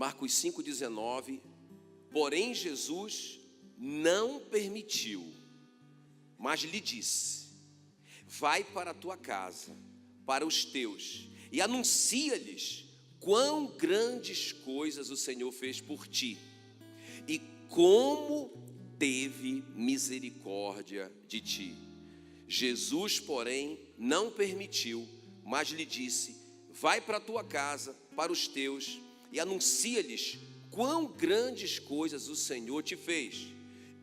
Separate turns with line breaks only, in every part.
Marcos 5,19. Porém Jesus não permitiu, mas lhe disse: vai para a tua casa, para os teus, e anuncia-lhes quão grandes coisas o Senhor fez por ti, e como teve misericórdia de ti. Jesus, porém, não permitiu, mas lhe disse: vai para a tua casa, para os teus, e anuncia-lhes quão grandes coisas o Senhor te fez,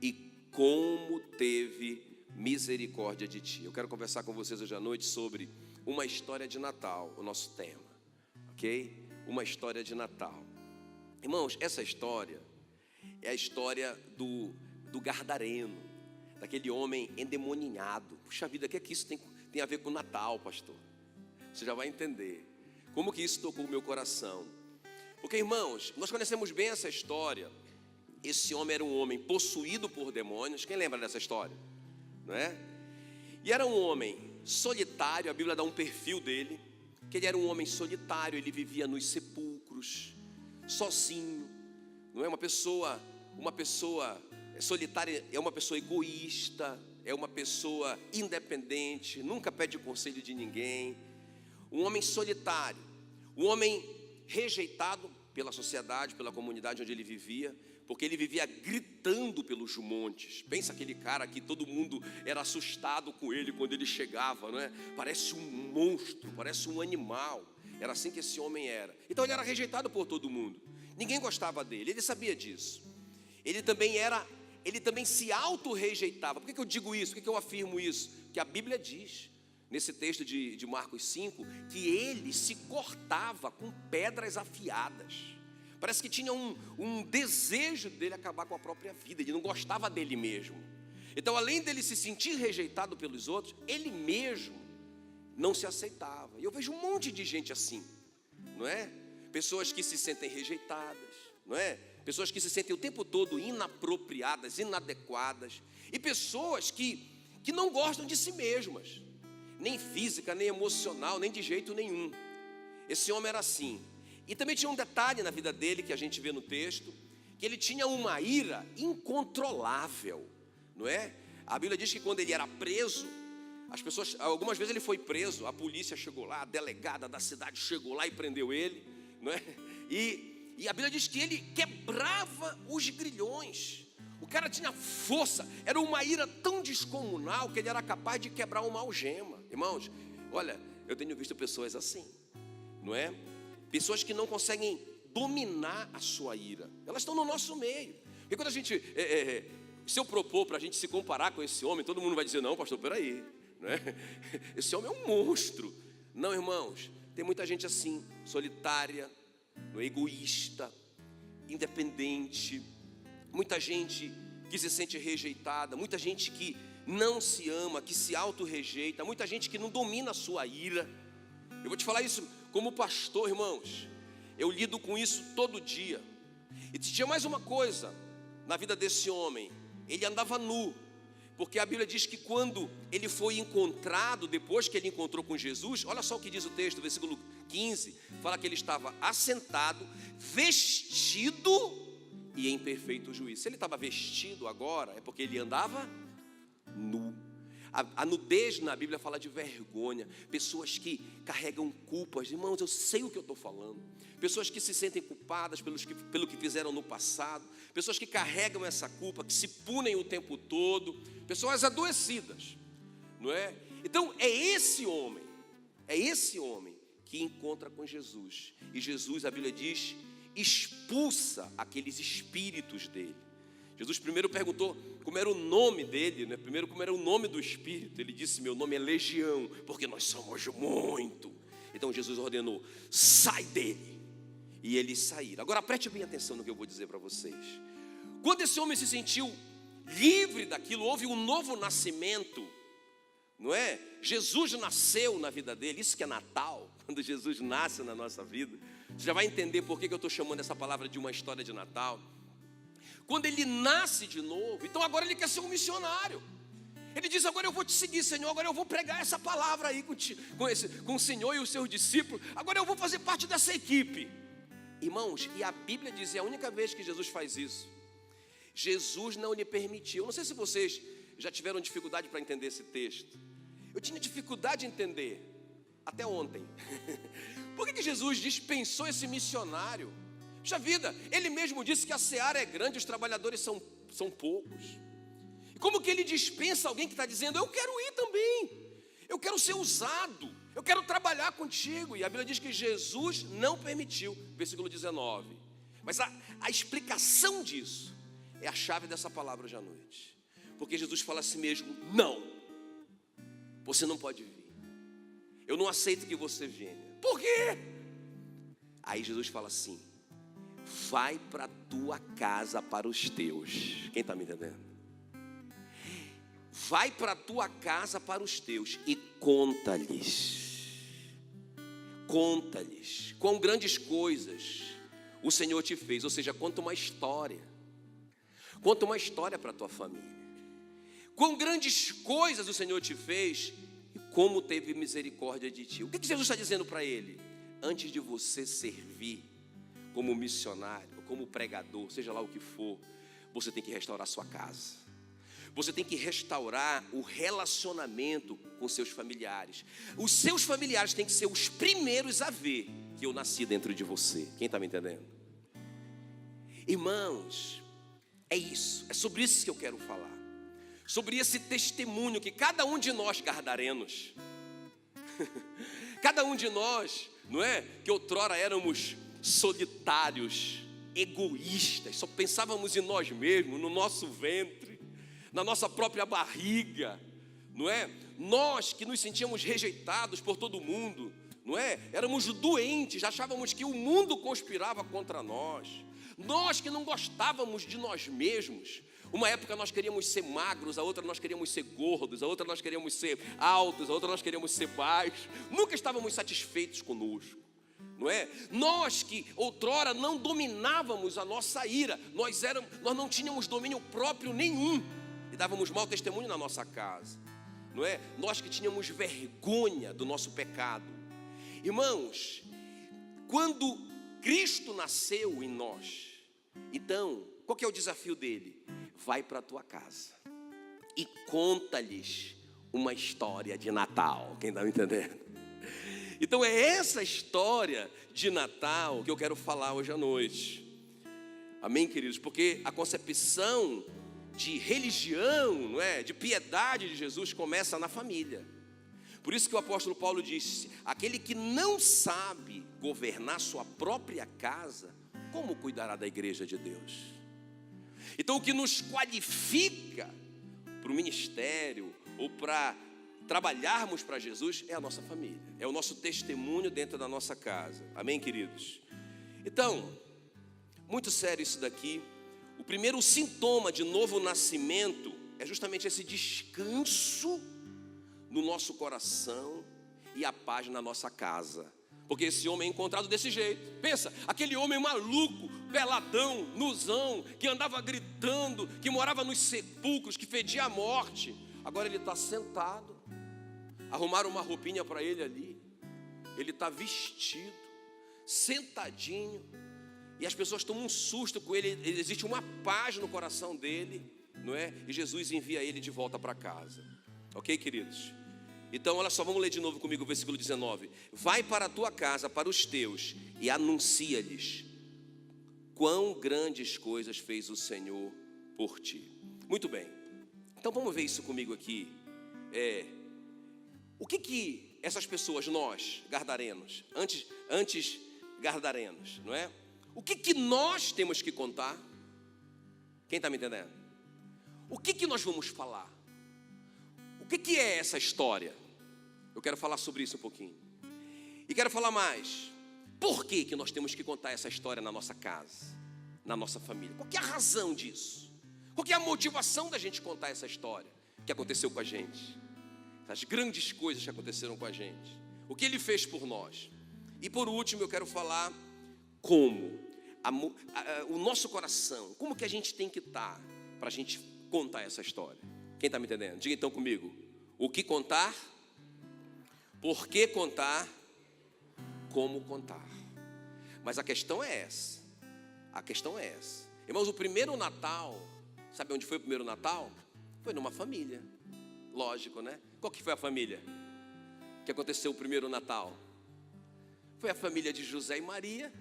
e como teve misericórdia de ti. Eu quero conversar com vocês hoje à noite sobre uma história de Natal, o nosso tema, ok? Uma história de Natal. Irmãos, essa história é a história do Gadareno, daquele homem endemoniado. Puxa vida, o que é que isso tem a ver com Natal, pastor? Você já vai entender como que isso tocou o meu coração. Porque, irmãos, nós conhecemos bem essa história. Esse homem era um homem possuído por demônios. Quem lembra dessa história? Não é? E era um homem solitário. A Bíblia dá um perfil dele, que ele era um homem solitário. Ele vivia nos sepulcros, sozinho. Não é? Uma pessoa solitária é uma pessoa egoísta, é uma pessoa independente, nunca pede conselho de ninguém. Um homem solitário, um homem rejeitado pela sociedade, pela comunidade onde ele vivia, porque ele vivia gritando pelos montes. Pensa aquele cara que todo mundo era assustado com ele quando ele chegava, não é? Parece um monstro, parece um animal. Era assim que esse homem era. Então ele era rejeitado por todo mundo. Ninguém gostava dele, ele sabia disso. Ele também se auto-rejeitava. Por que eu digo isso? Por que eu afirmo isso? Que a Bíblia diz, nesse texto de Marcos 5, que ele se cortava com pedras afiadas. Parece que tinha um desejo dele acabar com a própria vida. Ele não gostava dele mesmo. Então, além dele se sentir rejeitado pelos outros, ele mesmo não se aceitava. E eu vejo um monte de gente assim, não é? Pessoas que se sentem rejeitadas, não é? Pessoas que se sentem o tempo todo inapropriadas, inadequadas. E pessoas que não gostam de si mesmas, nem física, nem emocional, nem de jeito nenhum. Esse homem era assim. E também tinha um detalhe na vida dele, que a gente vê no texto, que ele tinha uma ira incontrolável, não é? A Bíblia diz que quando ele era preso, algumas vezes ele foi preso, a polícia chegou lá, a delegada da cidade chegou lá e prendeu ele, não é? E a Bíblia diz que ele quebrava os grilhões. O cara tinha força, era uma ira tão descomunal que ele era capaz de quebrar uma algema. Irmãos, olha, eu tenho visto pessoas assim, não é? Pessoas que não conseguem dominar a sua ira. Elas estão no nosso meio. E quando a gente, se eu propor para a gente se comparar com esse homem, todo mundo vai dizer: não, pastor, peraí, não é? Esse homem é um monstro. Não, irmãos, tem muita gente assim, solitária, egoísta, independente, muita gente que se sente rejeitada, muita gente que não se ama, que se auto-rejeita, muita gente que não domina a sua ira. Eu vou te falar isso como pastor, irmãos. Eu lido com isso todo dia. E tinha mais uma coisa na vida desse homem: ele andava nu. Porque a Bíblia diz que quando ele foi encontrado, depois que ele encontrou com Jesus, olha só o que diz o texto, versículo 15, fala que ele estava assentado, vestido e em perfeito juízo. Se ele estava vestido agora, é porque ele andava nu. A nudez na Bíblia fala de vergonha. Pessoas que carregam culpas. Irmãos, eu sei o que eu estou falando. Pessoas que se sentem culpadas pelo que fizeram no passado. Pessoas que carregam essa culpa, que se punem o tempo todo. Pessoas adoecidas, não é? Então é esse homem que encontra com Jesus. E Jesus, a Bíblia diz, expulsa aqueles espíritos dele. Jesus primeiro perguntou como era o nome dele, né? Primeiro, como era o nome do espírito. Ele disse: meu nome é Legião, porque nós somos muito. Então Jesus ordenou: sai dele. E eles saíram. Agora preste bem atenção no que eu vou dizer para vocês. Quando esse homem se sentiu livre daquilo, houve um novo nascimento, não é? Jesus nasceu na vida dele. Isso que é Natal, quando Jesus nasce na nossa vida. Você já vai entender por que eu estou chamando essa palavra de uma história de Natal. Quando ele nasce de novo, então agora ele quer ser um missionário. Ele diz: agora eu vou te seguir, Senhor. Agora eu vou pregar essa palavra aí com o Senhor e os seus discípulos. Agora eu vou fazer parte dessa equipe. Irmãos, e a Bíblia diz, é a única vez que Jesus faz isso. Jesus não lhe permitiu. Eu não sei se vocês já tiveram dificuldade para entender esse texto. Eu tinha dificuldade de entender, até ontem. Por que Jesus dispensou esse missionário? Puxa vida, ele mesmo disse que a seara é grande, os trabalhadores são poucos. E como que ele dispensa alguém que está dizendo, eu quero ir também, eu quero ser usado, eu quero trabalhar contigo? E a Bíblia diz que Jesus não permitiu, versículo 19. Mas a explicação disso é a chave dessa palavra hoje à noite. Porque Jesus fala a si mesmo, não, você não pode vir, eu não aceito que você venha. Por quê? Aí Jesus fala assim, vai para a tua casa para os teus. Quem está me entendendo? Vai para a tua casa para os teus e conta-lhes quão grandes coisas o Senhor te fez. Ou seja, conta uma história para a tua família. Quão grandes coisas o Senhor te fez e como teve misericórdia de ti. O que Jesus está dizendo para ele? Antes de você servir como missionário, como pregador, seja lá o que for, você tem que restaurar sua casa. Você tem que restaurar o relacionamento com seus familiares. Os seus familiares têm que ser os primeiros a ver que eu nasci dentro de você. Quem está me entendendo? Irmãos, é isso, é sobre isso que eu quero falar. Sobre esse testemunho que cada um de nós guardaremos. Cada um de nós, não é? Que outrora éramos solitários, egoístas, só pensávamos em nós mesmos, no nosso ventre, na nossa própria barriga, não é? Nós que nos sentíamos rejeitados por todo mundo, não é? Éramos doentes, achávamos que o mundo conspirava contra nós. Nós que não gostávamos de nós mesmos. Uma época nós queríamos ser magros, a outra nós queríamos ser gordos, a outra nós queríamos ser altos, a outra nós queríamos ser baixos. Nunca estávamos satisfeitos conosco, não é? Nós que outrora não dominávamos a nossa ira, nós não tínhamos domínio próprio nenhum e dávamos mau testemunho na nossa casa, não é? Nós que tínhamos vergonha do nosso pecado. Irmãos, quando Cristo nasceu em nós, então, qual que é o desafio dele? Vai para a tua casa e conta-lhes uma história de Natal. Quem está me entendendo? Então é essa história de Natal que eu quero falar hoje à noite. Amém, queridos? Porque a concepção de religião, não é? De piedade de Jesus começa na família. Por isso que o apóstolo Paulo disse, aquele que não sabe governar sua própria casa, como cuidará da igreja de Deus? Então o que nos qualifica para o ministério ou para trabalharmos para Jesus é a nossa família, é o nosso testemunho dentro da nossa casa. Amém, queridos? Então, muito sério isso daqui. O primeiro sintoma de novo nascimento é justamente esse descanso no nosso coração e a paz na nossa casa. Porque esse homem é encontrado desse jeito. Pensa, aquele homem maluco, peladão, nuzão, que andava gritando, que morava nos sepulcros, que fedia a morte. Agora ele está sentado, arrumaram uma roupinha para ele ali, ele está vestido, sentadinho, e as pessoas tomam um susto com ele. Existe uma paz no coração dele, não é? E Jesus envia ele de volta para casa. Ok, queridos? Então, olha só, vamos ler de novo comigo o versículo 19. Vai para a tua casa, para os teus, e anuncia-lhes quão grandes coisas fez o Senhor por ti. Muito bem, então vamos ver isso comigo aqui. O que essas pessoas, nós, gardarenos, antes gardarenos, não é? O que nós temos que contar? Quem está me entendendo? O que nós vamos falar? O que é essa história? Eu quero falar sobre isso um pouquinho. E quero falar mais. Por que nós temos que contar essa história na nossa casa, na nossa família? Qual que é a razão disso? Qual que é a motivação da gente contar essa história que aconteceu com a gente? As grandes coisas que aconteceram com a gente. O que ele fez por nós. E por último eu quero falar como o nosso coração, como que a gente tem que estar para a gente contar essa história. Quem está me entendendo? Diga então comigo. O que contar? Por que contar? Como contar? Mas a questão é essa. A questão é essa. Irmãos, o primeiro Natal, sabe onde foi o primeiro Natal? Foi numa família. Lógico, né? Qual que foi a família que aconteceu o primeiro Natal? Foi a família de José e Maria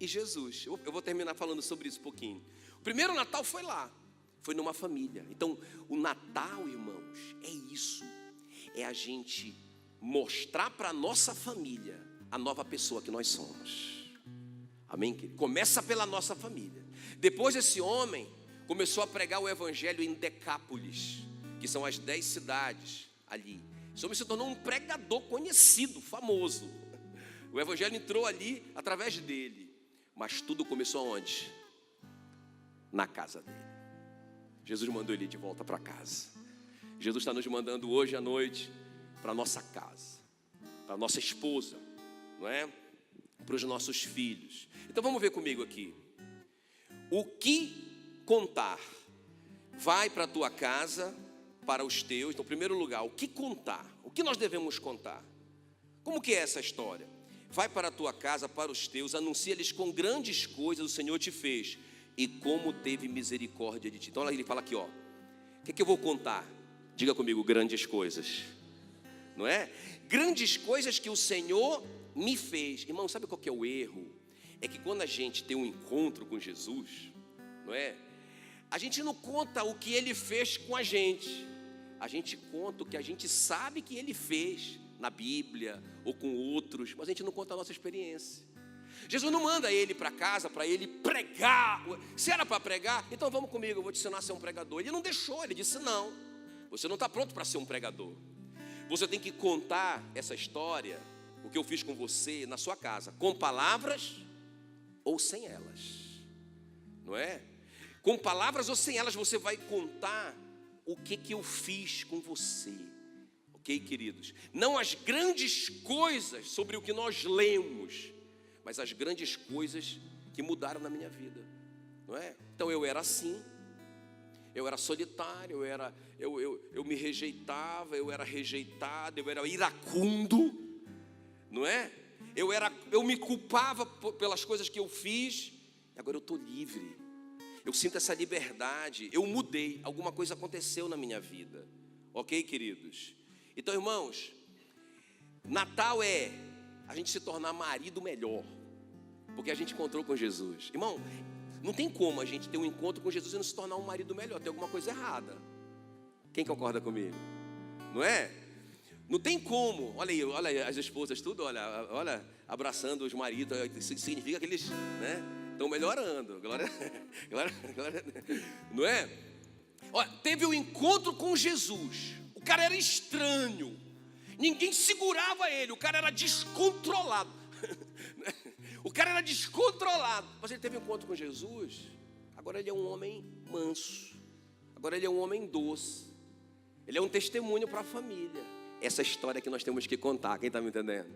e Jesus. Eu vou terminar falando sobre isso um pouquinho. O primeiro Natal foi lá. Foi numa família. Então, o Natal, irmãos, é isso. É a gente mostrar para a nossa família a nova pessoa que nós somos. Amém, querido? Começa pela nossa família. Depois esse homem começou a pregar o evangelho em Decápolis, que são as 10 cidades ali. Esse homem se tornou um pregador conhecido, famoso. O evangelho entrou ali através dele. Mas tudo começou aonde? Na casa dele. Jesus mandou ele de volta para casa. Jesus está nos mandando hoje à noite para a nossa casa, para a nossa esposa, não é? Para os nossos filhos. Então vamos ver comigo aqui. O que contar? Vai para a tua casa, para os teus. Então, em primeiro lugar, o que contar? O que nós devemos contar? Como que é essa história? Vai para a tua casa, para os teus, anuncia-lhes com grandes coisas o Senhor te fez e como teve misericórdia de ti. Então ele fala aqui, ó. O que é que eu vou contar? Diga comigo, grandes coisas. Não é? Grandes coisas que o Senhor me fez. Irmão, sabe qual que é o erro? É que quando a gente tem um encontro com Jesus, não é? A gente não conta o que Ele fez com a gente. A gente conta o que a gente sabe que Ele fez na Bíblia ou com outros, mas a gente não conta a nossa experiência. Jesus não manda ele para casa para ele pregar. Se era para pregar, então vamos comigo, eu vou te ensinar a ser um pregador. Ele não deixou, ele disse não. Você não está pronto para ser um pregador. Você tem que contar essa história, o que eu fiz com você na sua casa, com palavras ou sem elas, não é? Com palavras ou sem elas você vai contar o que eu fiz com você, ok, queridos? Não as grandes coisas sobre o que nós lemos, mas as grandes coisas que mudaram na minha vida, não é? Então eu era assim, eu era solitário, eu me rejeitava, eu era rejeitado, eu era iracundo, não é? Eu me culpava pelas coisas que eu fiz, e agora eu estou livre, eu sinto essa liberdade, eu mudei, alguma coisa aconteceu na minha vida, ok, queridos? Então, irmãos, Natal é a gente se tornar marido melhor, porque a gente encontrou com Jesus. Irmão, não tem como a gente ter um encontro com Jesus e não se tornar um marido melhor, tem alguma coisa errada. Quem concorda comigo? Não é? Não tem como. Olha aí, olha as esposas tudo, olha abraçando os maridos, isso significa que eles, né, estão melhorando. Glória, não é? Olha, teve um encontro com Jesus. O cara era estranho. Ninguém segurava ele, o cara era descontrolado. O cara era descontrolado, mas ele teve um encontro com Jesus. Agora ele é um homem manso. Agora ele é um homem doce. Ele é um testemunho para a família. Essa história que nós temos que contar, quem está me entendendo?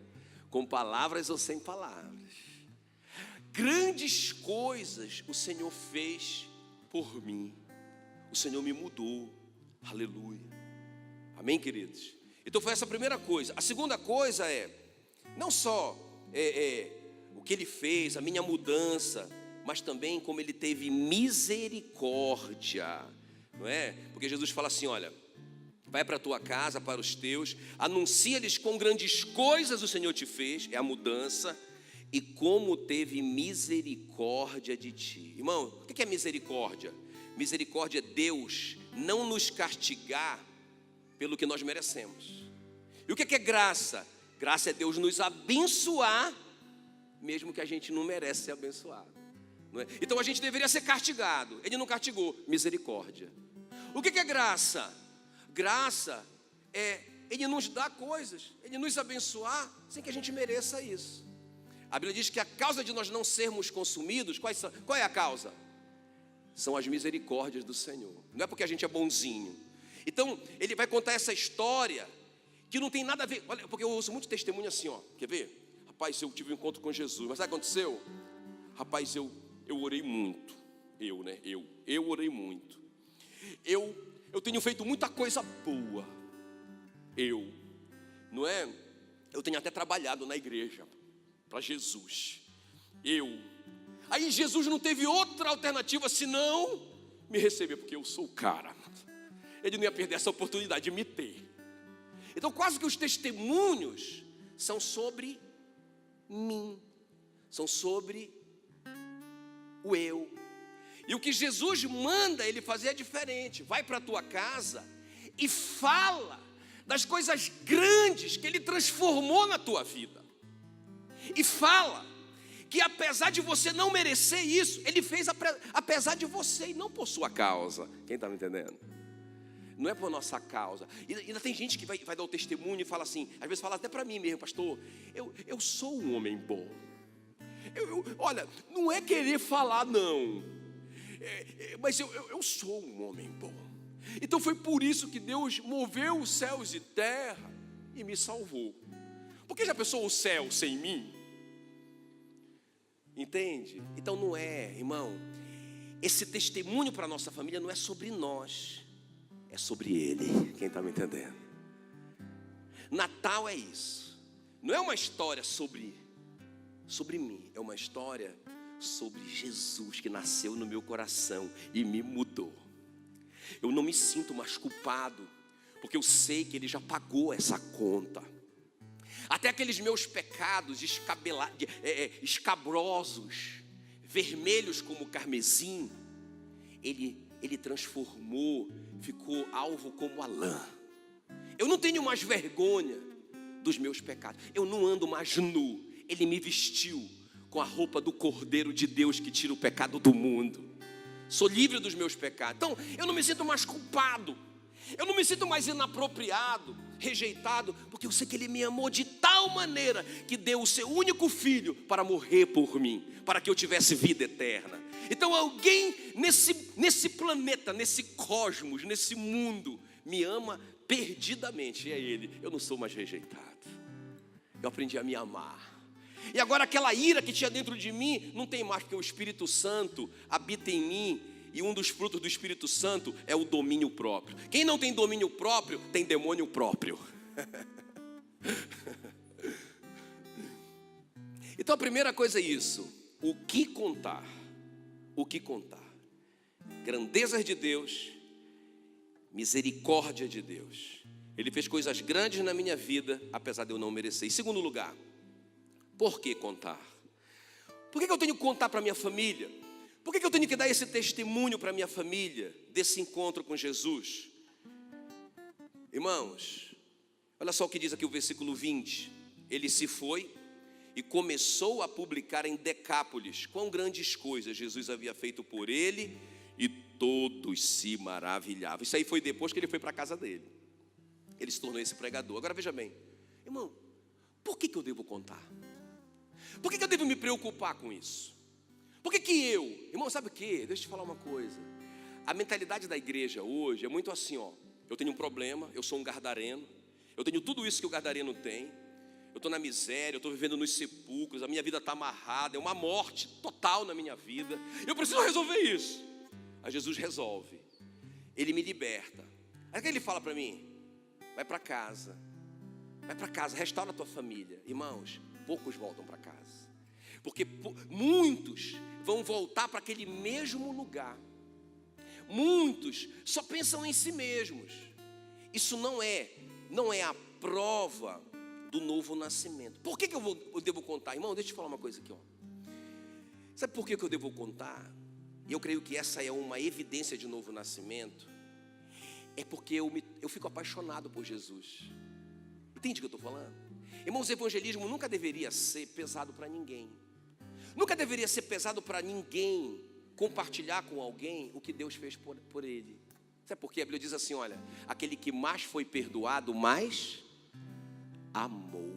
Com palavras ou sem palavras. Grandes coisas o Senhor fez por mim. O Senhor me mudou. Aleluia. Amém, queridos? Então foi essa a primeira coisa. A segunda coisa é, não só o que Ele fez, a minha mudança, mas também como Ele teve misericórdia, não é? Porque Jesus fala assim, olha, vai para a tua casa, para os teus, anuncia-lhes com grandes coisas o Senhor te fez, é a mudança, e como teve misericórdia de ti. Irmão, o que é misericórdia? Misericórdia é Deus não nos castigar pelo que nós merecemos. E o que é graça? Graça é Deus nos abençoar, mesmo que a gente não merece ser abençoado, não é? Então a gente deveria ser castigado, Ele não castigou, misericórdia. O que é graça? Graça é Ele nos dar coisas, Ele nos abençoar sem que a gente mereça isso. A Bíblia diz que a causa de nós não sermos consumidos, qual é a causa? São as misericórdias do Senhor. Não é porque a gente é bonzinho. Então ele vai contar essa história que não tem nada a ver. Olha, porque eu ouço muito testemunho assim, ó. Quer ver? Rapaz, eu tive um encontro com Jesus, mas sabe o que aconteceu? Rapaz, eu orei muito. Eu orei muito. Eu tenho feito muita coisa boa. não é? Eu tenho até trabalhado na igreja para Jesus. Aí Jesus não teve outra alternativa senão me receber, porque eu sou o cara. Ele não ia perder essa oportunidade de me ter. Então quase que os testemunhos são sobre mim, são sobre o eu. E o que Jesus manda ele fazer é diferente. Vai para a tua casa e fala das coisas grandes que ele transformou na tua vida. E fala que apesar de você não merecer isso, ele fez apesar de você e não por sua causa. Quem está me entendendo? Não é por nossa causa. E ainda tem gente que vai dar o testemunho e fala assim, às vezes fala até para mim mesmo, pastor, eu sou um homem bom. Olha, não é querer falar não, mas eu sou um homem bom. Então foi por isso que Deus moveu os céus e terra e me salvou. Porque já pensou o céu sem mim? Entende? Então não é, irmão, esse testemunho para a nossa família não é sobre nós, é sobre Ele. Quem está me entendendo? Natal é isso. Não é uma história sobre mim, é uma história sobre Jesus que nasceu no meu coração e me mudou. Eu não me sinto mais culpado, porque eu sei que Ele já pagou essa conta. Até aqueles meus pecados escabrosos, vermelhos como carmesim, Ele transformou, ficou alvo como a lã. Eu não tenho mais vergonha dos meus pecados, eu não ando mais nu. Ele me vestiu com a roupa do Cordeiro de Deus que tira o pecado do mundo. Sou livre dos meus pecados. Então eu não me sinto mais culpado, eu não me sinto mais inapropriado, rejeitado, porque eu sei que Ele me amou de tal maneira que deu o seu único filho para morrer por mim, para que eu tivesse vida eterna. Então alguém nesse planeta, nesse cosmos, nesse mundo me ama perdidamente, e é Ele. Eu não sou mais rejeitado, eu aprendi a me amar. E agora aquela ira que tinha dentro de mim não tem mais, porque o Espírito Santo habita em mim. E um dos frutos do Espírito Santo é o domínio próprio. Quem não tem domínio próprio, tem demônio próprio. Então a primeira coisa é isso. O que contar? O que contar? Grandezas de Deus, misericórdia de Deus. Ele fez coisas grandes na minha vida, apesar de eu não merecer. Em segundo lugar, por que contar? Por que eu tenho que contar para minha família? Por que eu tenho que dar esse testemunho para minha família, desse encontro com Jesus? Irmãos, olha só o que diz aqui o versículo 20. Ele se foi e começou a publicar em Decápolis quão grandes coisas Jesus havia feito por ele, e todos se maravilhavam. Isso aí foi depois que ele foi para a casa dele. Ele se tornou esse pregador. Agora veja bem, irmão, por que eu devo contar? Por que eu devo me preocupar com isso? Por que eu? Irmão, sabe o que? Deixa eu te falar uma coisa. A mentalidade da igreja hoje é muito assim, ó. Eu tenho um problema, eu sou um gadareno, eu tenho tudo isso que o gadareno tem, eu estou na miséria, eu estou vivendo nos sepulcros, a minha vida está amarrada, é uma morte total na minha vida, eu preciso resolver isso. Aí Jesus resolve, Ele me liberta. Aí Ele fala para mim, vai para casa, restaura a tua família. Irmãos, poucos voltam para casa, porque muitos vão voltar para aquele mesmo lugar. Muitos só pensam em si mesmos. Isso não é a prova do novo nascimento. Por que eu devo contar? Irmão, deixa eu te falar uma coisa aqui, ó. Sabe por que eu devo contar? E eu creio que essa é uma evidência de novo nascimento. É porque eu fico apaixonado por Jesus. Entende o que eu estou falando? Irmãos, o evangelismo nunca deveria ser pesado para ninguém. Nunca deveria ser pesado para ninguém compartilhar com alguém o que Deus fez por ele. Sabe por quê? A Bíblia diz assim, olha, aquele que mais foi perdoado, mais amou.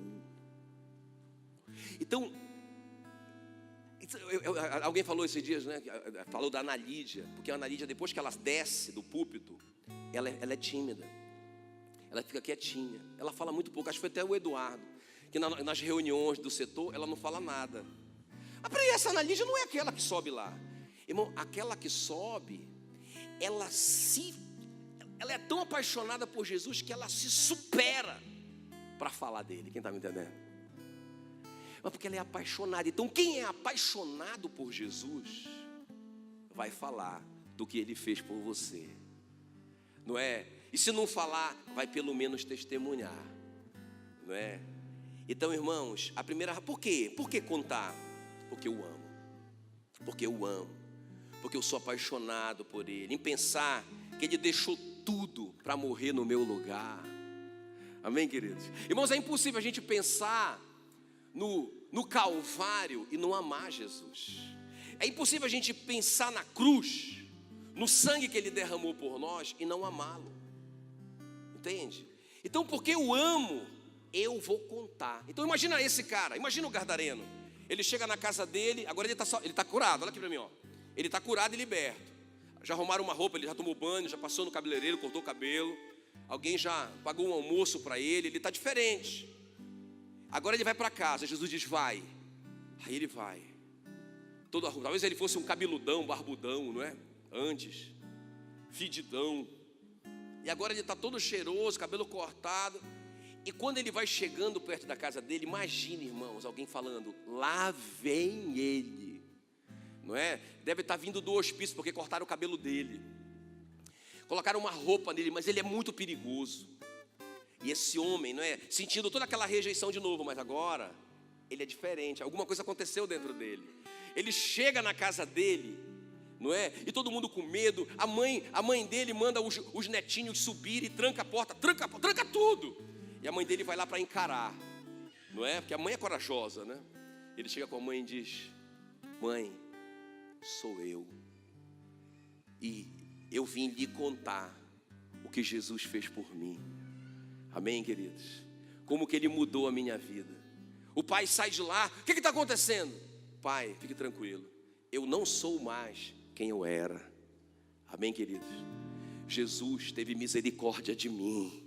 Então, alguém falou esses dias, né? Falou da Ana Lídia, porque a Ana Lídia, depois que ela desce do púlpito, ela é tímida. Ela fica quietinha. Ela fala muito pouco. Acho que foi até o Eduardo, que nas reuniões do setor, ela não fala nada. Ah, peraí, essa Ana Lídia não é aquela que sobe lá. Irmão, aquela que sobe, ela é tão apaixonada por Jesus que ela se supera para falar dele. Quem está me entendendo? mas porque ela é apaixonada. Então quem é apaixonado por Jesus vai falar do que ele fez por você, não é? E se não falar, vai pelo menos testemunhar, não é? Então, irmãos, a primeira, por quê? Por que contar? Porque eu amo, porque eu amo, porque eu sou apaixonado por ele, em pensar que ele deixou tudo para morrer no meu lugar. Amém, queridos? Irmãos, é impossível a gente pensar no Calvário e não amar Jesus. É impossível a gente pensar na cruz, no sangue que ele derramou por nós e não amá-lo. Entende? Então, porque eu amo, eu vou contar. Então imagina esse cara, imagina o gadareno. Ele chega na casa dele, agora ele está curado, olha aqui para mim, ó. Ele está curado e liberto. Já arrumaram uma roupa, ele já tomou banho, já passou no cabeleireiro, cortou o cabelo. Alguém já pagou um almoço para ele está diferente. Agora ele vai para casa, Jesus diz, vai. Aí ele vai. Todo arrumado. Talvez ele fosse um cabeludão, barbudão, não é? Antes, fedidão. E agora ele está todo cheiroso, cabelo cortado. E quando ele vai chegando perto da casa dele, imagine, irmãos, alguém falando, lá vem ele, não é? Deve estar vindo do hospício, porque cortaram o cabelo dele, colocaram uma roupa nele, mas ele é muito perigoso. E esse homem, não é? Sentindo toda aquela rejeição de novo, mas agora ele é diferente, alguma coisa aconteceu dentro dele. Ele chega na casa dele, não é? E todo mundo com medo. A mãe dele manda os netinhos subir e tranca a porta, tranca tudo. E a mãe dele vai lá para encarar, não é? Porque a mãe é corajosa, né? Ele chega com a mãe e diz, mãe, sou eu. E eu vim lhe contar o que Jesus fez por mim. Amém, queridos? Como que ele mudou a minha vida. O pai sai de lá, o que está acontecendo? Pai, fique tranquilo, eu não sou mais quem eu era. Amém, queridos? Jesus teve misericórdia de mim.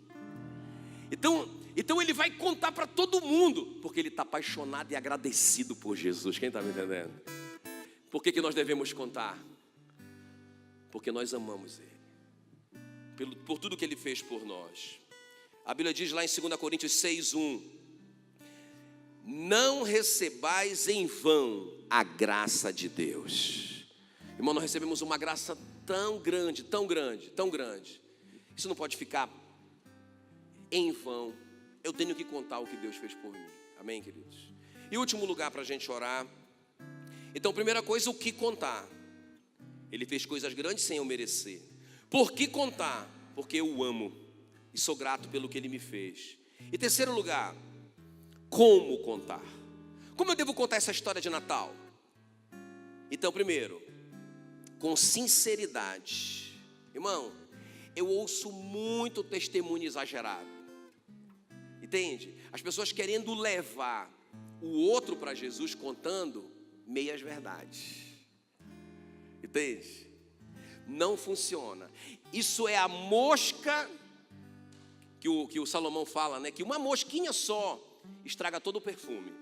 Então ele vai contar para todo mundo, porque ele está apaixonado e agradecido por Jesus. Quem está me entendendo? Por que nós devemos contar? Porque nós amamos ele, por tudo que ele fez por nós. A Bíblia diz lá em 2 Coríntios 6:1, não recebais em vão a graça de Deus. Irmão, nós recebemos uma graça tão grande, tão grande, tão grande. Isso não pode ficar em vão. Eu tenho que contar o que Deus fez por mim. Amém, queridos? E último lugar para a gente orar. Então, primeira coisa, o que contar? Ele fez coisas grandes sem eu merecer. Por que contar? Porque eu o amo e sou grato pelo que ele me fez. E terceiro lugar, como contar? Como eu devo contar essa história de Natal? Então, primeiro, com sinceridade. Irmão, eu ouço muito testemunho exagerado. Entende? As pessoas querendo levar o outro para Jesus contando meias verdades. Entende? Não funciona. Isso é a mosca que o Salomão fala, né? Que uma mosquinha só estraga todo o perfume.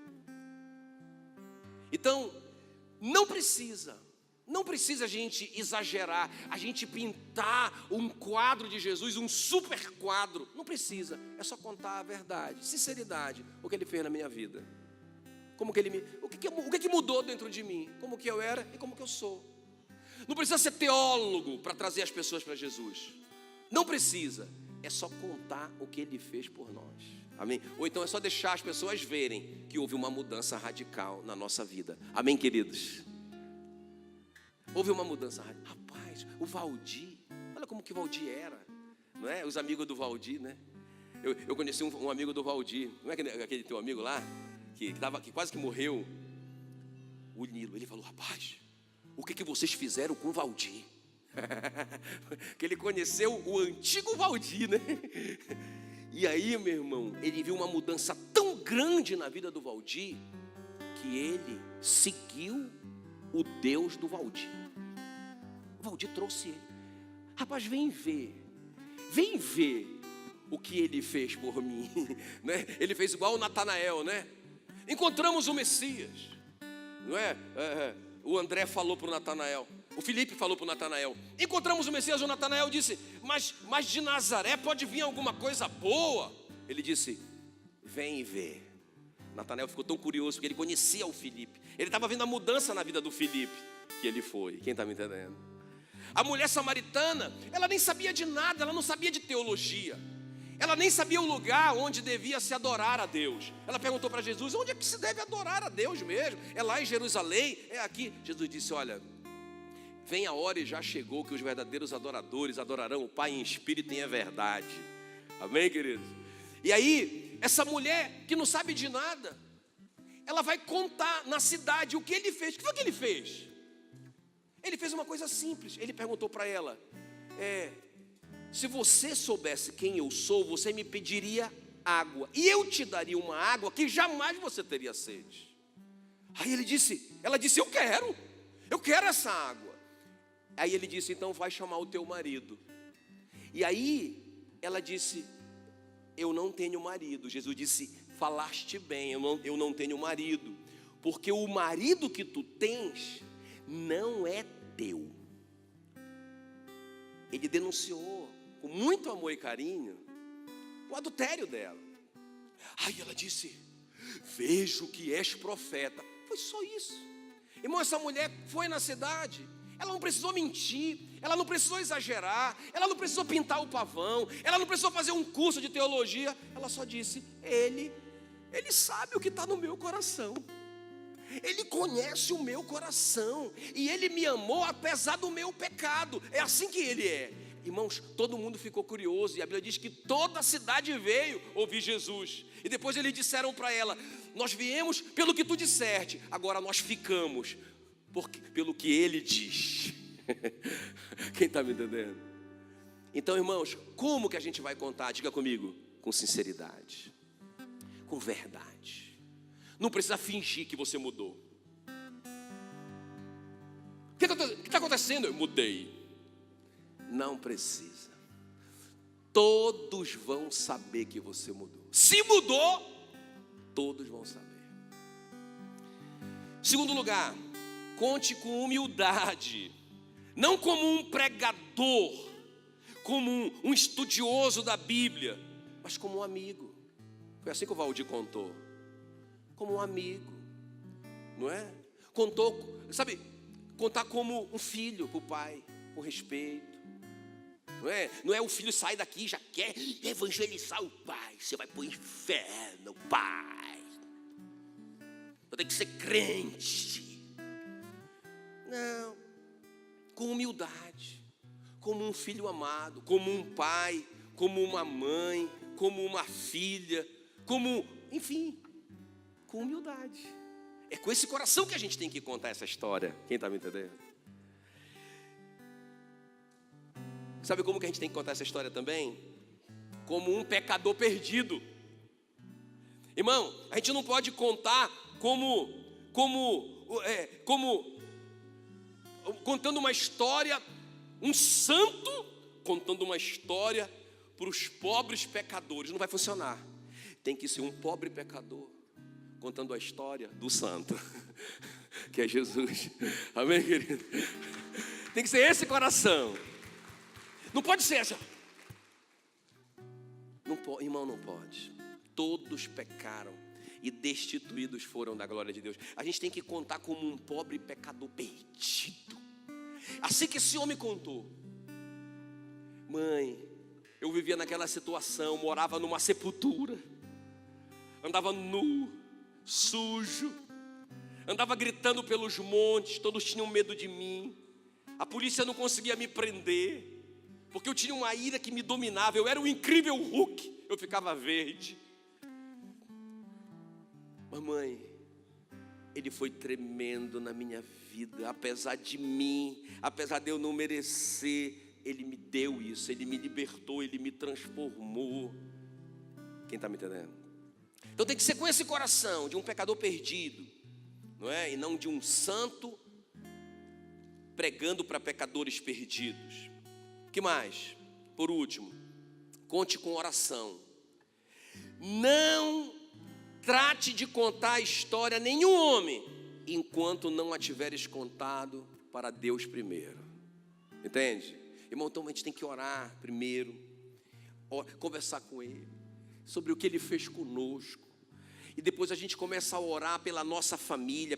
Então, não precisa a gente exagerar, a gente pintar um quadro de Jesus, um super quadro. Não precisa, é só contar a verdade, sinceridade, o que ele fez na minha vida. Como que o que mudou dentro de mim, como que eu era e como que eu sou. Não precisa ser teólogo para trazer as pessoas para Jesus. Não precisa, é só contar o que ele fez por nós. Amém? Ou então é só deixar as pessoas verem que houve uma mudança radical na nossa vida. Amém, queridos? Houve uma mudança radical. Rapaz, o Valdir, olha como que o Valdir era, não é? Os amigos do Valdir, né? Eu conheci um amigo do Valdir, não é aquele teu amigo lá, que quase que morreu, o Nilo. Ele falou, rapaz, o que vocês fizeram com o Valdir? Que ele conheceu o antigo Valdir, né? E aí, meu irmão, ele viu uma mudança tão grande na vida do Valdir, que ele seguiu o Deus do Valdir. O Valdir trouxe ele. Rapaz, vem ver o que ele fez por mim, né? Ele fez igual o Natanael, né? Encontramos o Messias, não é? O André falou para o Natanael, o Felipe falou para o Natanael, encontramos o Messias. O Natanael disse, mas de Nazaré pode vir alguma coisa boa? Ele disse, vem e vê. Natanael ficou tão curioso, porque ele conhecia o Filipe. Ele estava vendo a mudança na vida do Filipe, que ele foi. Quem está me entendendo? A mulher samaritana, ela nem sabia de nada, ela não sabia de teologia. Ela nem sabia o lugar onde devia se adorar a Deus. Ela perguntou para Jesus: onde é que se deve adorar a Deus mesmo? É lá em Jerusalém? É aqui? Jesus disse: olha, vem a hora e já chegou que os verdadeiros adoradores adorarão o Pai em espírito e em verdade. Amém, queridos? E aí, essa mulher que não sabe de nada, ela vai contar na cidade o que ele fez. O que foi que ele fez? Ele fez uma coisa simples. Ele perguntou para ela: se você soubesse quem eu sou, você me pediria água, e eu te daria uma água que jamais você teria sede. Aí ela disse: eu quero essa água. Aí ele disse: então vai chamar o teu marido. E aí ela disse: eu não tenho marido. Jesus disse: falaste bem, eu não tenho marido, porque o marido que tu tens não é teu. Ele denunciou com muito amor e carinho o adultério dela. Aí ela disse: vejo que és profeta. Foi só isso. Irmão, essa mulher foi na cidade. Ela não precisou mentir, ela não precisou exagerar, ela não precisou pintar o pavão, ela não precisou fazer um curso de teologia. Ela só disse: Ele sabe o que está no meu coração. Ele conhece o meu coração e Ele me amou apesar do meu pecado. É assim que Ele é. Irmãos, todo mundo ficou curioso, e a Bíblia diz que toda a cidade veio ouvir Jesus. E depois eles disseram para ela: nós viemos pelo que tu disseste, agora nós ficamos pelo que Ele diz. Quem está me entendendo? Então, irmãos, como que a gente vai contar? Diga comigo: com sinceridade, com verdade. Não precisa fingir que você mudou. O que está acontecendo? Eu mudei. Não precisa. Todos vão saber que você mudou. Se mudou, todos vão saber. Segundo lugar, conte com humildade. Não como um pregador, como um estudioso da Bíblia, mas como um amigo. Foi assim que o Valdir contou. Como um amigo, não é? Contou, sabe, contar como um filho para o pai, com respeito. Não é o filho sai daqui e já quer evangelizar o pai. Você vai para o inferno, pai. Eu tenho que ser crente. Não. Com humildade. Como um filho amado. Como um pai. Como uma mãe. Como uma filha. Enfim. Com humildade. É com esse coração que a gente tem que contar essa história. Quem está me entendendo? Sabe como que a gente tem que contar essa história também? Como um pecador perdido. Irmão, a gente não pode contar contando uma história, um santo contando uma história para os pobres pecadores. Não vai funcionar. Tem que ser um pobre pecador contando a história do santo, que é Jesus. Amém, querido? Tem que ser esse coração. Não pode ser essa. Irmão, não pode. Todos pecaram e destituídos foram da glória de Deus. A gente tem que contar como um pobre pecador perdido. Assim que esse homem contou: mãe, eu vivia naquela situação, morava numa sepultura, andava nu, sujo, andava gritando pelos montes, todos tinham medo de mim, a polícia não conseguia me prender, porque eu tinha uma ira que me dominava, eu era um incrível Hulk, eu ficava verde. Mamãe, Ele foi tremendo na minha vida, apesar de mim, apesar de eu não merecer, Ele me deu isso, Ele me libertou, Ele me transformou. Quem está me entendendo? Então tem que ser com esse coração de um pecador perdido, não é? E não de um santo pregando para pecadores perdidos. O que mais? Por último, conte com oração. Não trate de contar a história a nenhum homem enquanto não a tiveres contado para Deus primeiro. Entende? Irmão, então a gente tem que orar primeiro, conversar com Ele sobre o que Ele fez conosco. E depois a gente começa a orar pela nossa família,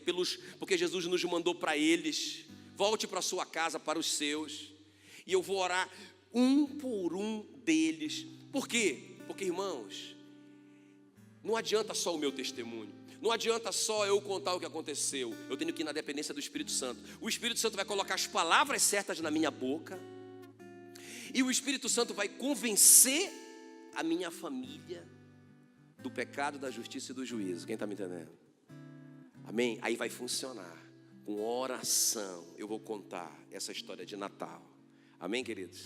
porque Jesus nos mandou para eles. Volte para a sua casa, para os seus. E eu vou orar um por um deles. Por quê? Porque, irmãos, não adianta só o meu testemunho. Não adianta só eu contar o que aconteceu. Eu tenho que ir na dependência do Espírito Santo. O Espírito Santo vai colocar as palavras certas na minha boca. E o Espírito Santo vai convencer a minha família do pecado, da justiça e do juízo. Quem está me entendendo? Amém? Aí vai funcionar. Com oração eu vou contar essa história de Natal. Amém, queridos?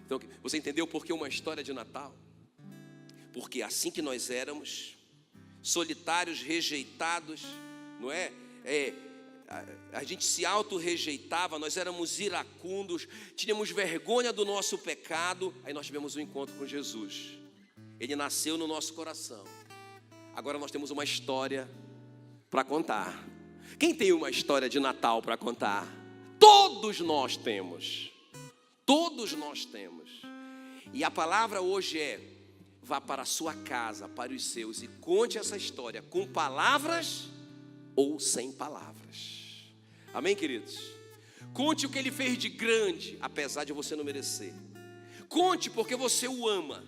Então, você entendeu por que uma história de Natal? Porque assim que nós éramos, solitários, rejeitados, não é? A gente se auto-rejeitava, nós éramos iracundos, tínhamos vergonha do nosso pecado. Aí nós tivemos um encontro com Jesus. Ele nasceu no nosso coração. Agora nós temos uma história para contar. Quem tem uma história de Natal para contar? Todos nós temos. Todos nós temos. E a palavra hoje é: vá para a sua casa, para os seus, e conte essa história com palavras ou sem palavras. Amém, queridos? Conte o que ele fez de grande, apesar de você não merecer. Conte porque você o ama.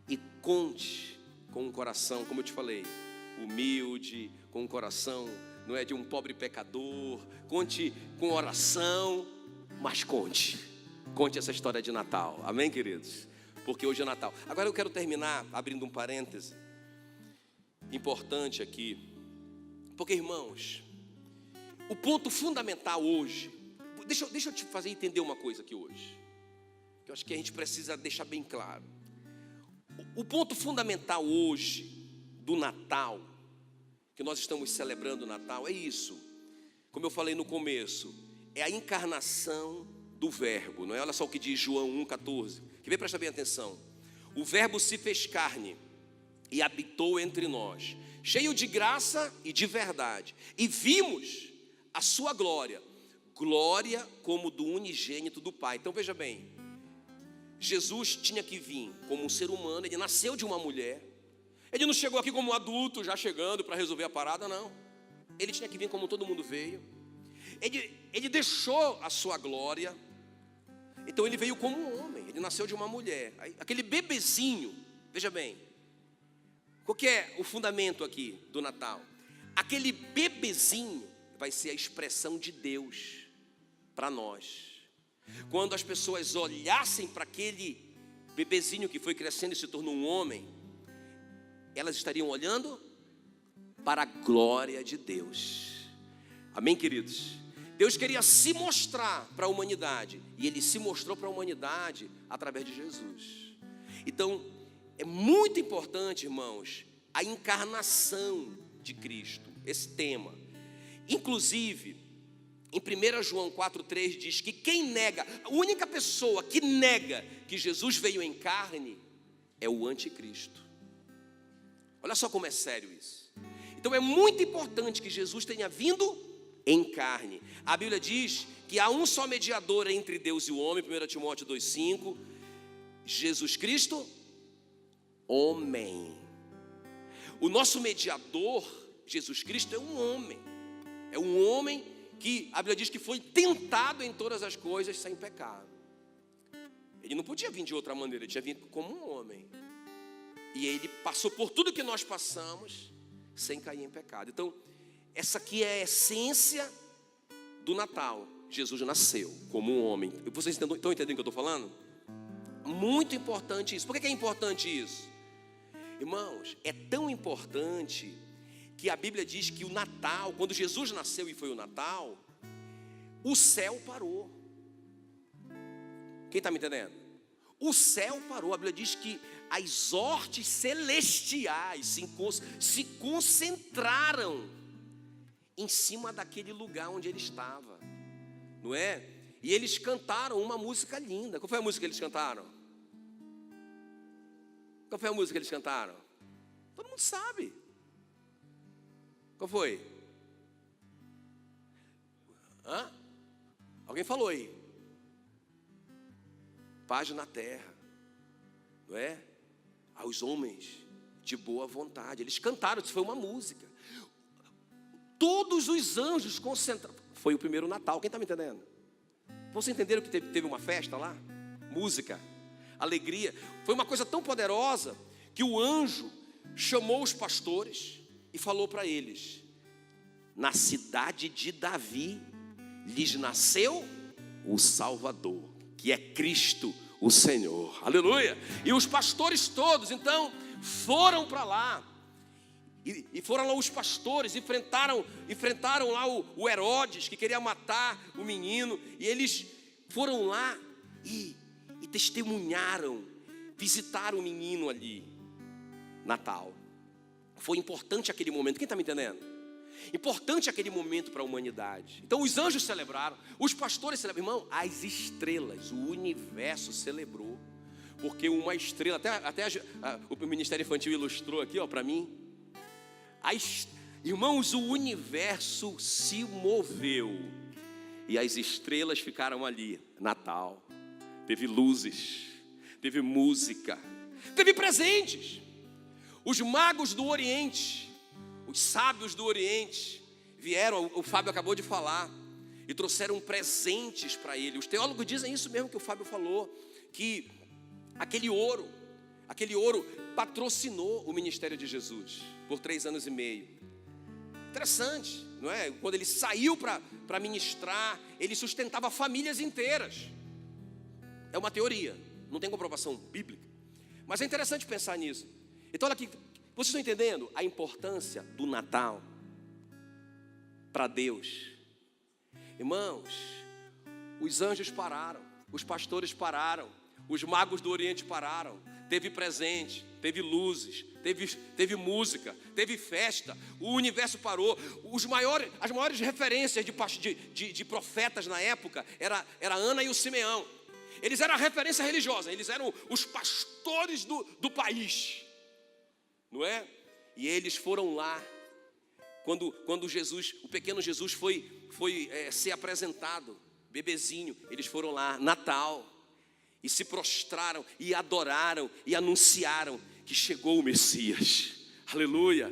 E conte com um coração, como eu te falei, humilde, com um coração, não é de um pobre pecador. Conte com oração, mas conte essa história de Natal. Amém, queridos? Porque hoje é Natal. Agora eu quero terminar abrindo um parêntese importante aqui. Porque, irmãos, o ponto fundamental hoje, deixa eu te fazer entender uma coisa aqui hoje, que eu acho que a gente precisa deixar bem claro. O ponto fundamental hoje do Natal, que nós estamos celebrando o Natal, é isso. Como eu falei no começo, é a encarnação do Verbo, não é? Olha só o que diz João 1,14. Que vem, presta bem atenção. O Verbo se fez carne e habitou entre nós, cheio de graça e de verdade, e vimos a sua glória, glória como do unigênito do Pai. Então veja bem, Jesus tinha que vir como um ser humano. Ele nasceu de uma mulher. Ele não chegou aqui como um adulto, já chegando para resolver a parada, não. Ele tinha que vir como todo mundo veio. Ele deixou a sua glória. Então ele veio como um homem. Ele nasceu de uma mulher. Aquele bebezinho, veja bem, qual que é o fundamento aqui do Natal? Aquele bebezinho vai ser a expressão de Deus para nós. Quando as pessoas olhassem para aquele bebezinho que foi crescendo e se tornou um homem, elas estariam olhando para a glória de Deus. Amém, queridos? Deus queria se mostrar para a humanidade, e Ele se mostrou para a humanidade através de Jesus. Então, é muito importante, irmãos, a encarnação de Cristo, esse tema. Inclusive, em 1 João 4,3 diz que quem nega, a única pessoa que nega que Jesus veio em carne é o anticristo. Olha só como é sério isso. Então é muito importante que Jesus tenha vindo em carne. A Bíblia diz que há um só mediador entre Deus e o homem, 1 Timóteo 2,5, Jesus Cristo, homem. O nosso mediador, Jesus Cristo, é um homem. É um homem que a Bíblia diz que foi tentado em todas as coisas sem pecado. Ele não podia vir de outra maneira, ele tinha vindo como um homem. E ele passou por tudo que nós passamos sem cair em pecado. Então, essa aqui é a essência do Natal. Jesus nasceu como um homem. Vocês estão entendendo o que eu estou falando? Muito importante isso. Por que é importante isso? Irmãos, é tão importante que a Bíblia diz que o Natal, quando Jesus nasceu e foi o Natal, o céu parou. Quem está me entendendo? O céu parou. A Bíblia diz que as hortes celestiais se concentraram em cima daquele lugar onde ele estava, não é? E eles cantaram uma música linda. Qual foi a música que eles cantaram? Qual foi a música que eles cantaram? Todo mundo sabe. Qual foi? Hã? Alguém falou aí? Paz na terra, não é? Aos homens de boa vontade. Eles cantaram, isso foi uma música. Todos os anjos concentrados. Foi o primeiro Natal, quem está me entendendo? Vocês entenderam que teve uma festa lá? Música, alegria. Foi uma coisa tão poderosa que o anjo chamou os pastores e falou para eles: na cidade de Davi lhes nasceu o Salvador, que é Cristo o Senhor. Aleluia! E os pastores todos então foram para lá. E foram lá os pastores, enfrentaram lá o Herodes, que queria matar o menino. E eles foram lá e testemunharam, visitaram o menino ali, Natal. Foi importante aquele momento, quem está me entendendo? Importante aquele momento para a humanidade. Então os anjos celebraram, os pastores celebraram. Irmão, as estrelas, o universo celebrou. Porque uma estrela, até o Ministério Infantil ilustrou aqui para mim. Irmãos, o universo se moveu e as estrelas ficaram ali. Natal, teve luzes, teve música, teve presentes. Os magos do Oriente, os sábios do Oriente vieram, o Fábio acabou de falar, e trouxeram presentes para ele. Os teólogos dizem isso mesmo que o Fábio falou, que aquele ouro patrocinou o ministério de Jesus por 3 anos e meio. Interessante, não é? Quando ele saiu para ministrar, ele sustentava famílias inteiras. É uma teoria, não tem comprovação bíblica, mas é interessante pensar nisso. Então olha aqui, vocês estão entendendo a importância do Natal para Deus? Irmãos, os anjos pararam, os pastores pararam, os magos do Oriente pararam. Teve presente, teve luzes, teve música, teve festa. O universo parou. As maiores referências de profetas na época era Ana e o Simeão. Eles eram a referência religiosa, eles eram os pastores do país, não é? E eles foram lá quando Jesus, o pequeno Jesus foi ser apresentado, bebezinho. Eles foram lá, Natal, e se prostraram, e adoraram, e anunciaram que chegou o Messias. Aleluia.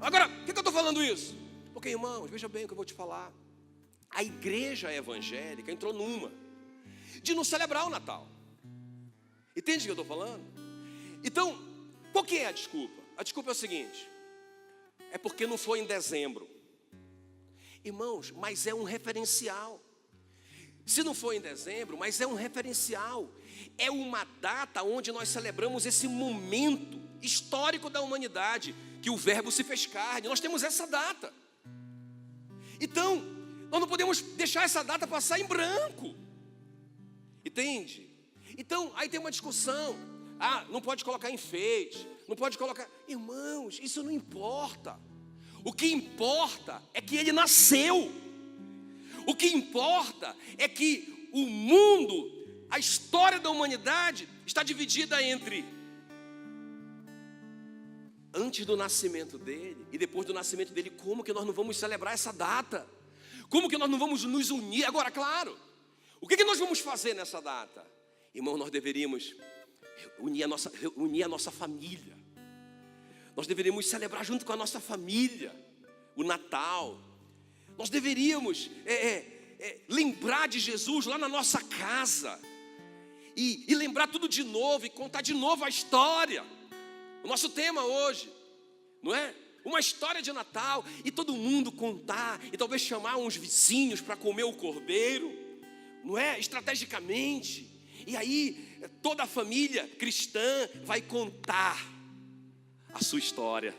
Agora, por que eu estou falando isso? Porque, irmãos, veja bem o que eu vou te falar. A igreja evangélica entrou numa de não celebrar o Natal. Entende o que eu estou falando? Então, qual que é a desculpa? A desculpa é o seguinte: é porque não foi em dezembro. Irmãos, mas é um referencial. Se não foi em dezembro, mas é um referencial. É uma data onde nós celebramos esse momento histórico da humanidade, que o Verbo se fez carne. Nós temos essa data. Então, nós não podemos deixar essa data passar em branco. Entende? Então, aí tem uma discussão. Não pode colocar enfeite, não pode colocar... Irmãos, isso não importa. O que importa é que ele nasceu. O que importa é que o mundo, a história da humanidade está dividida entre antes do nascimento dele e depois do nascimento dele. Como que nós não vamos celebrar essa data? Como que nós não vamos nos unir? Agora, claro, o que nós vamos fazer nessa data? Irmão, nós deveríamos unir a nossa família. Nós deveríamos celebrar junto com a nossa família o Natal. Nós deveríamos lembrar de Jesus lá na nossa casa e lembrar tudo de novo e contar de novo a história. O nosso tema hoje, não é? Uma história de Natal, e todo mundo contar, e talvez chamar uns vizinhos para comer o cordeiro, não é? Estrategicamente. E aí toda a família cristã vai contar a sua história.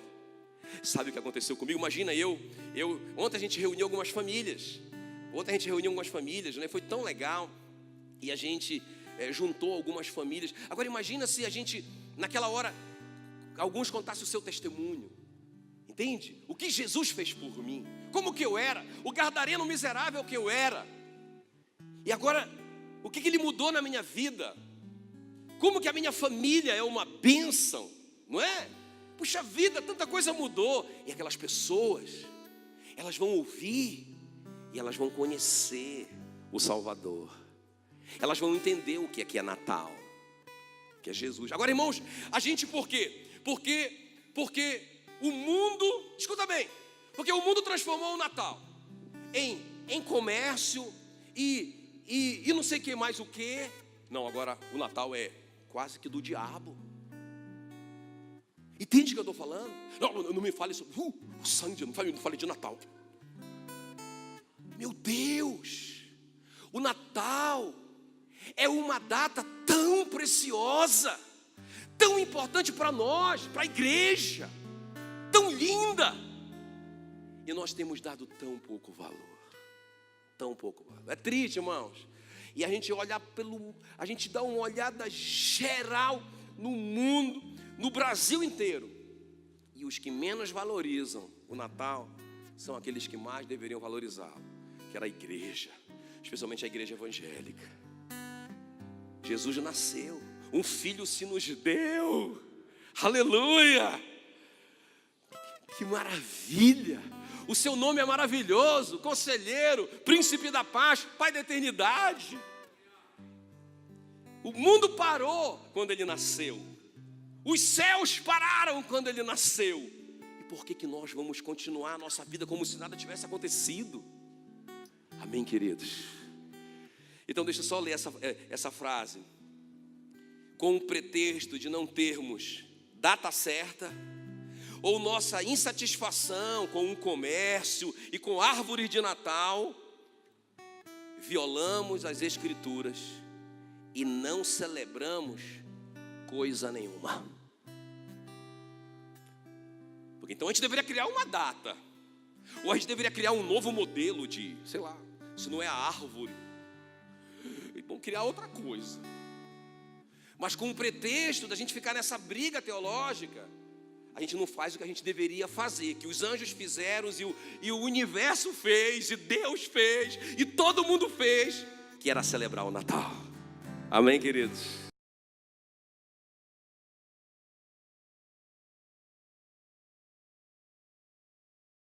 Sabe o que aconteceu comigo? Imagina ontem a gente reuniu algumas famílias. Né? Foi tão legal. E a gente juntou algumas famílias. Agora imagina se a gente, naquela hora, alguns contassem o seu testemunho. Entende? O que Jesus fez por mim. Como que eu era. O gadareno miserável que eu era. E agora, o que ele mudou na minha vida. Como que a minha família é uma bênção. Não é? Puxa vida, tanta coisa mudou. E aquelas pessoas, elas vão ouvir e elas vão conhecer o Salvador. Elas vão entender o que é Natal, que é Jesus. Agora, irmãos, a gente por quê? Porque Porque o mundo, escuta bem, porque o mundo transformou o Natal em comércio e não sei o que mais o que. Não, agora o Natal é quase que do diabo. Entende o que eu estou falando? Não me fale sobre o sangue, não fale de Natal. Meu Deus, o Natal é uma data tão preciosa, tão importante para nós, para a igreja, tão linda, e nós temos dado tão pouco valor. É triste, irmãos. E a gente a gente dá uma olhada geral no mundo, no Brasil inteiro, e os que menos valorizam o Natal são aqueles que mais deveriam valorizá-lo, que era a igreja, especialmente a igreja evangélica. Jesus nasceu, um filho se nos deu, aleluia, que maravilha, o seu nome é maravilhoso, conselheiro, príncipe da paz, pai da eternidade. O mundo parou quando ele nasceu, os céus pararam quando ele nasceu, e por que nós vamos continuar a nossa vida como se nada tivesse acontecido? Amém, queridos? Então deixa eu só ler essa frase. Com o pretexto de não termos data certa, ou nossa insatisfação com o comércio e com árvores de Natal, violamos as Escrituras e não celebramos coisa nenhuma. Porque então a gente deveria criar uma data, ou a gente deveria criar um novo modelo de, sei lá, se não é a árvore, vamos criar outra coisa. Mas com o pretexto da gente ficar nessa briga teológica, a gente não faz o que a gente deveria fazer, que os anjos fizeram e o universo fez, e Deus fez, e todo mundo fez, que era celebrar o Natal. Amém, queridos?